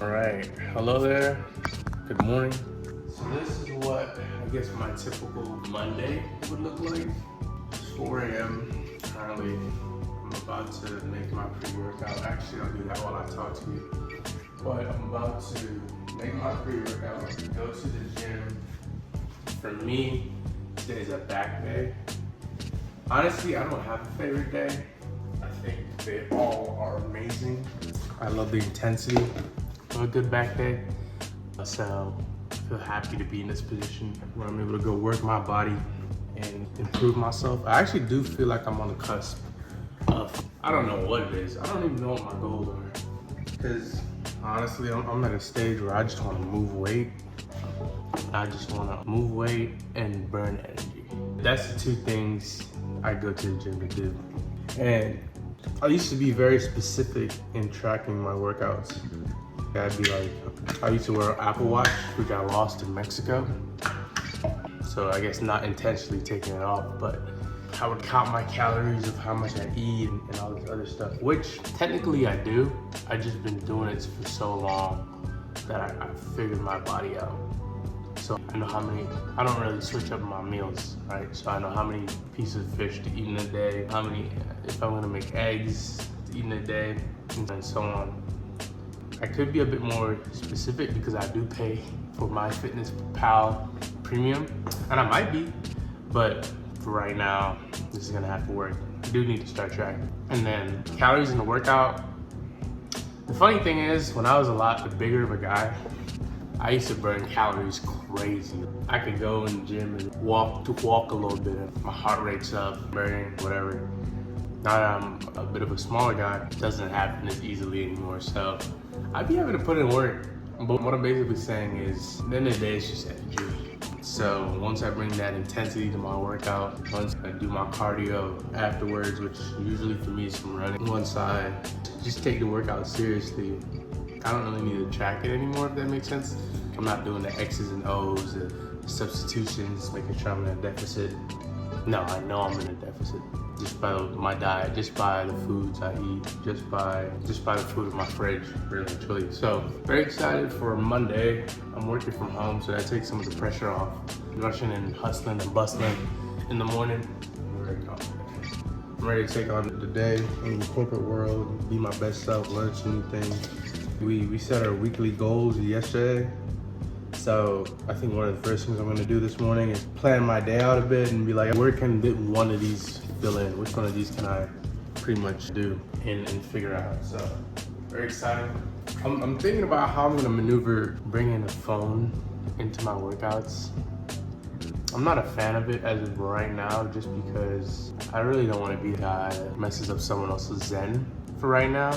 All right, hello there, good morning. So this is what I guess my typical Monday would look like. It's 4 a.m. Currently, I'm about to make my pre-workout. Actually, I'll do that while I talk to you. But I'm about to make my pre-workout, go to the gym. For me, today's a back day. Honestly, I don't have a favorite day. I think they all are amazing. I love the intensity of a good back day. So I feel happy to be in this position where I'm able to go work my body and improve myself. I actually do feel like I'm on the cusp of, I don't know what it is. I don't even know what my goals are. Because honestly, I'm at a stage where I just want to move weight. I just want to move weight and burn energy. That's the two things I go to the gym to do. And I used to be very specific in tracking my workouts. I'd be like, I used to wear an Apple Watch, which I lost in Mexico. So I guess not intentionally taking it off, but I would count my calories of how much I eat and all this other stuff, which technically I do. I just been doing it for so long that I figured my body out. So I know how many, I don't really switch up my meals, right? So I know how many pieces of fish to eat in a day, how many, if I'm gonna make eggs to eat in a day, and so on. I could be a bit more specific because I do pay for MyFitnessPal Premium, and I might be, but for right now, this is gonna have to work. I do need to start tracking. And then calories in the workout. The funny thing is, when I was a lot bigger of a guy, I used to burn calories crazy. I could go in the gym and walk a little bit. My heart rate's up, burning, whatever. Now that I'm a bit of a smaller guy, it doesn't happen as easily anymore. So I'd be able to put in work. But what I'm basically saying is, at the end of the day, it's just energy. So once I bring that intensity to my workout, once I do my cardio afterwards, which usually for me is from running one side, just take the workout seriously. I don't really need to track it anymore, if that makes sense. I'm not doing the X's and O's, the substitutions, making sure I'm in a deficit. No, I know I'm in a deficit. Just by my diet, just by the foods I eat, just by the food in my fridge, really and truly. So very excited for Monday. I'm working from home, so that takes some of the pressure off. Rushing and hustling and bustling in the morning. I'm ready to take on the day in the corporate world, be my best self, learn some new things. We set our weekly goals yesterday. So I think one of the first things I'm gonna do this morning is plan my day out a bit and be like, where can one of these fill in? Which one of these can I pretty much do and figure out? So very excited. I'm thinking about how I'm gonna maneuver bringing a phone into my workouts. I'm not a fan of it as of right now, just because I really don't want to be the guy that messes up someone else's zen for right now.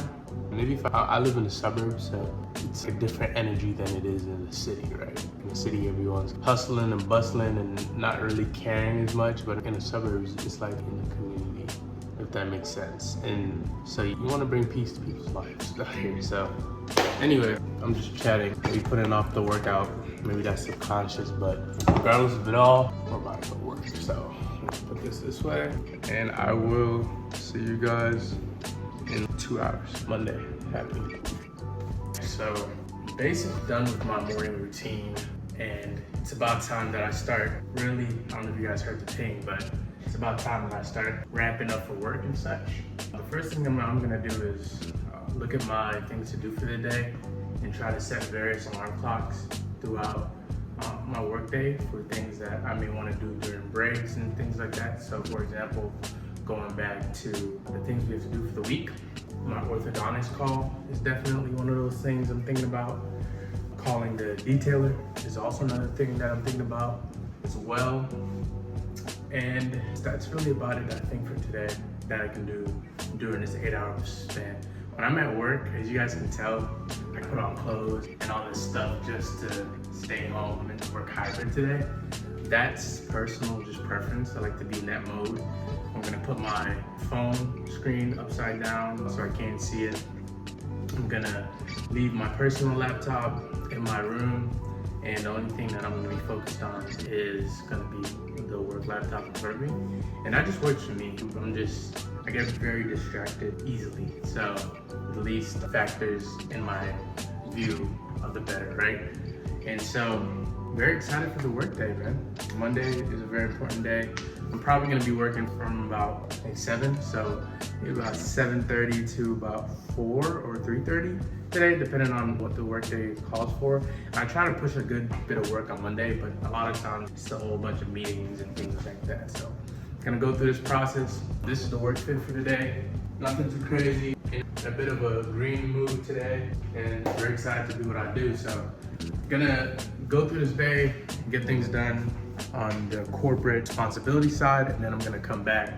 Maybe if I live in the suburbs, so it's a different energy than it is in the city, right? In the city, everyone's hustling and bustling and not really caring as much, but in the suburbs, it's like in the community, if that makes sense. And so you want to bring peace to people's lives out here. So anyway, I'm just chatting, maybe putting off the workout. Maybe that's subconscious, but regardless of it all, we're about to go work. So let's put this way, and I will see you guys in 2 hours, Monday. Happy. So basically done with my morning routine, and it's about time that I start really, I don't know if you guys heard the ping, but it's about time that I start ramping up for work and such. The first thing I'm gonna do is look at my things to do for the day and try to set various alarm clocks throughout my workday for things that I may want to do during breaks and things like that. So for example, going back to the things we have to do for the week, my orthodontist call is definitely one of those things I'm thinking about. Calling the detailer is also another thing that I'm thinking about as well. And that's really about it, I think, for today that I can do during this 8-hour span. When I'm at work, as you guys can tell, I put on clothes and all this stuff just to stay home and work hybrid today. That's personal, just preference. I like to be in that mode. I'm gonna put my phone screen upside down so I can't see it. I'm gonna leave my personal laptop in my room, and the only thing that I'm gonna be focused on is gonna be the work laptop in front of me. And that just works for me. I get very distracted easily. So the least factors in my view, the better, right? And so, very excited for the work day, man. Monday is a very important day. I'm probably gonna be working from about like 7, so maybe about 7:30 to about 4 or 3:30 today, depending on what the workday calls for. I try to push a good bit of work on Monday, but a lot of times it's still a whole bunch of meetings and things like that. So, gonna go through this process. This is the work fit for today. Nothing too crazy. In a bit of a green mood today, and very excited to do what I do. So, gonna go through this day, get things done on the corporate responsibility side, and then I'm gonna come back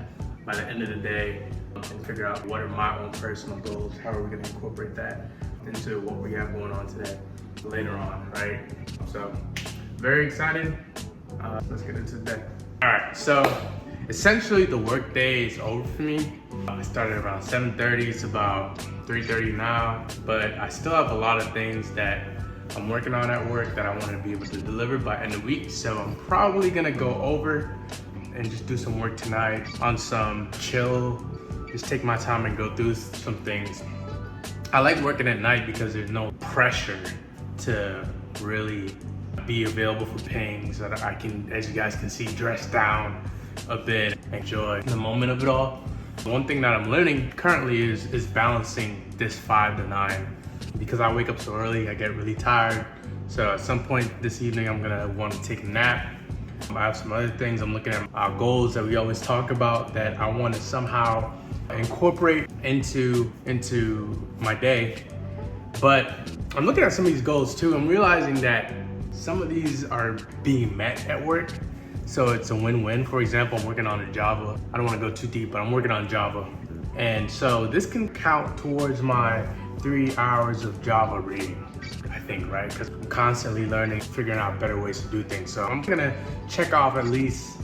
by the end of the day and figure out what are my own personal goals, how are we gonna incorporate that into what we have going on today later on, right? So very excited. Let's get into the day. All right, so essentially the work day is over for me. I started around 7:30, it's about 3:30 now, but I still have a lot of things that I'm working on at work that I want to be able to deliver by end of week. So I'm probably gonna go over and just do some work tonight on some chill, just take my time and go through some things. I like working at night because there's no pressure to really be available for pings, that I can, as you guys can see, dress down a bit, enjoy the moment of it all. One thing that I'm learning currently is balancing this 5 to 9. Because I wake up so early, I get really tired. So at some point this evening, I'm gonna want to take a nap. I have some other things. I'm looking at our goals that we always talk about that I want to somehow incorporate into my day. But I'm looking at some of these goals too. I'm realizing that some of these are being met at work. So it's a win-win. For example, I'm working on a Java. I don't want to go too deep, but I'm working on Java. And so this can count towards my 3 hours of Java reading, I think, right? Because I'm constantly learning, figuring out better ways to do things. So I'm gonna check off at least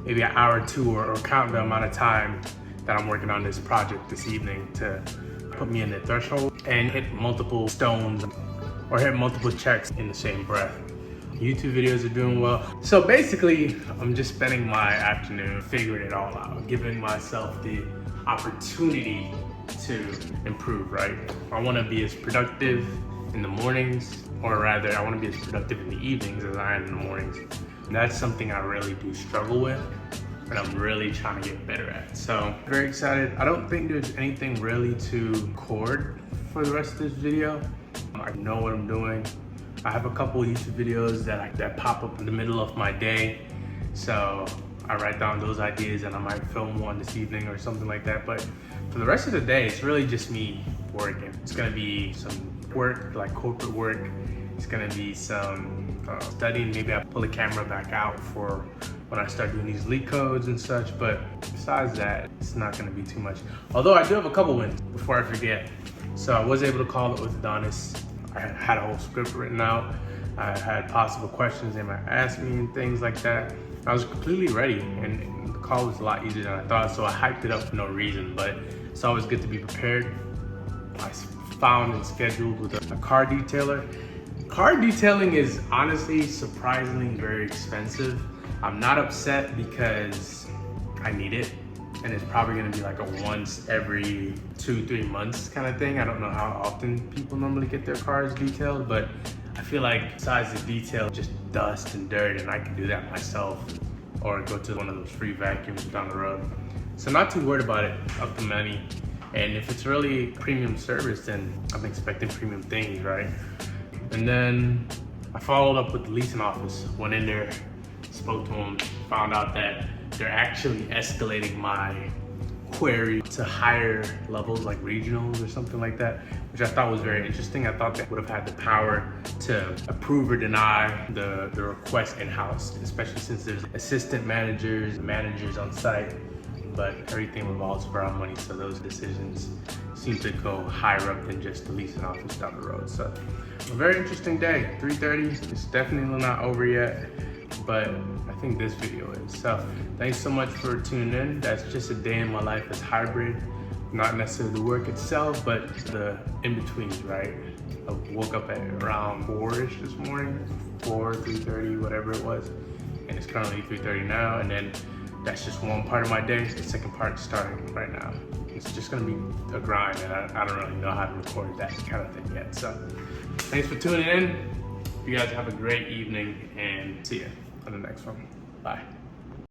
maybe an hour or two, or count the amount of time that I'm working on this project this evening to put me in the threshold and hit multiple stones or hit multiple checks in the same breath. YouTube videos are doing well. So basically, I'm just spending my afternoon figuring it all out, giving myself the opportunity to improve, right? I want to be as productive in the mornings, or rather, I want to be as productive in the evenings as I am in the mornings. And that's something I really do struggle with, and I'm really trying to get better at. So, very excited. I don't think there's anything really to record for the rest of this video. I know what I'm doing. I have a couple YouTube videos that pop up in the middle of my day. So I write down those ideas and I might film one this evening or something like that. But for the rest of the day, it's really just me working. It's gonna be some work, like corporate work. It's gonna be some studying. Maybe I pull the camera back out for when I start doing these leak codes and such. But besides that, it's not gonna be too much. Although I do have a couple wins before I forget. So I was able to call the orthodontist. I had a whole script written out. I had possible questions they might ask me and things like that. I was completely ready, and the call was a lot easier than I thought, so I hyped it up for no reason, but it's always good to be prepared. I found and scheduled with a car detailer. Car detailing is honestly surprisingly very expensive. I'm not upset because I need it, and it's probably gonna be like a once every 2-3 months kind of thing. I don't know how often people normally get their cars detailed, but I feel like besides the detail, just dust and dirt, and I can do that myself, or go to one of those free vacuums down the road. So not too worried about it, up to money. And if it's really premium service, then I'm expecting premium things, right? And then I followed up with the leasing office, went in there, spoke to them, found out that they're actually escalating my query to higher levels, like regionals or something like that, which I thought was very interesting. I thought they would have had the power to approve or deny the request in-house, especially since there's assistant managers on site, but everything revolves around money, so those decisions seem to go higher up than just the leasing office down the road. So a very interesting day. 3:30, it's definitely not over yet, but I think this video is. So thanks so much for tuning in. That's just a day in my life as hybrid. Not necessarily the work itself, but the in-betweens, right? I woke up at around 4-ish this morning, 3:30, whatever it was. And it's currently 3:30 now. And then that's just one part of my day. The second part is starting right now. it's just gonna be a grind, and I don't really know how to record that kind of thing yet. So thanks for tuning in. You guys have a great evening, and see you on the next one. Bye.